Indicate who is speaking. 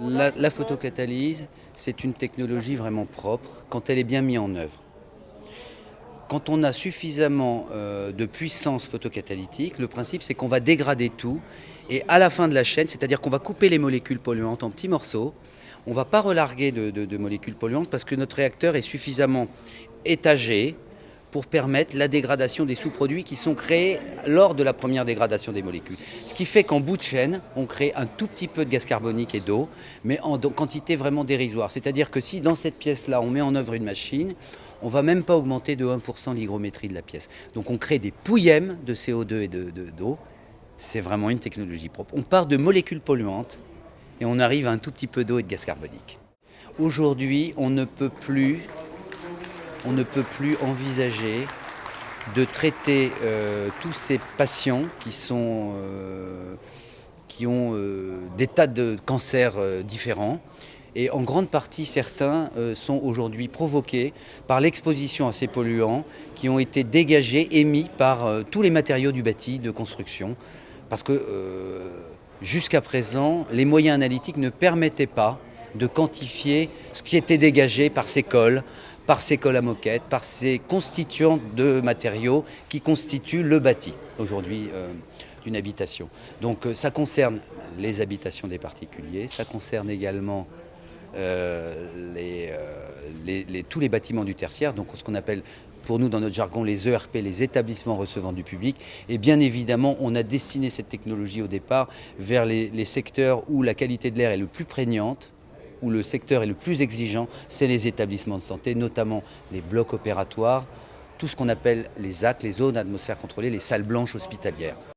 Speaker 1: La photocatalyse, c'est une technologie vraiment propre quand elle est bien mise en œuvre. Quand on a suffisamment de puissance photocatalytique, le principe c'est qu'on va dégrader tout et à la fin de la chaîne, c'est-à-dire qu'on va couper les molécules polluantes en petits morceaux, on ne va pas relarguer de molécules polluantes parce que notre réacteur est suffisamment étagé pour permettre la dégradation des sous-produits qui sont créés lors de la première dégradation des molécules. Ce qui fait qu'en bout de chaîne, on crée un tout petit peu de gaz carbonique et d'eau, mais en quantité vraiment dérisoire. C'est-à-dire que si dans cette pièce-là, on met en œuvre une machine, on ne va même pas augmenter de 1% l'hygrométrie de la pièce. Donc on crée des pouillèmes de CO2 et d'eau. C'est vraiment une technologie propre. On part de molécules polluantes et on arrive à un tout petit peu d'eau et de gaz carbonique. Aujourd'hui, on ne peut plus envisager de traiter tous ces patients qui ont des tas de cancers différents. Et en grande partie, certains sont aujourd'hui provoqués par l'exposition à ces polluants qui ont été dégagés, émis par tous les matériaux du bâti de construction. Parce que jusqu'à présent, les moyens analytiques ne permettaient pas de quantifier ce qui était dégagé par ces cols à moquette, par ces constituants de matériaux qui constituent le bâti aujourd'hui d'une habitation. Donc ça concerne les habitations des particuliers, ça concerne également tous les bâtiments du tertiaire, donc ce qu'on appelle pour nous dans notre jargon les ERP, les établissements recevant du public. Et bien évidemment, on a destiné cette technologie au départ vers les secteurs où la qualité de l'air est le plus prégnante, où le secteur est le plus exigeant, c'est les établissements de santé, notamment les blocs opératoires, tout ce qu'on appelle les ZAC, les zones d'atmosphère contrôlée, les salles blanches hospitalières.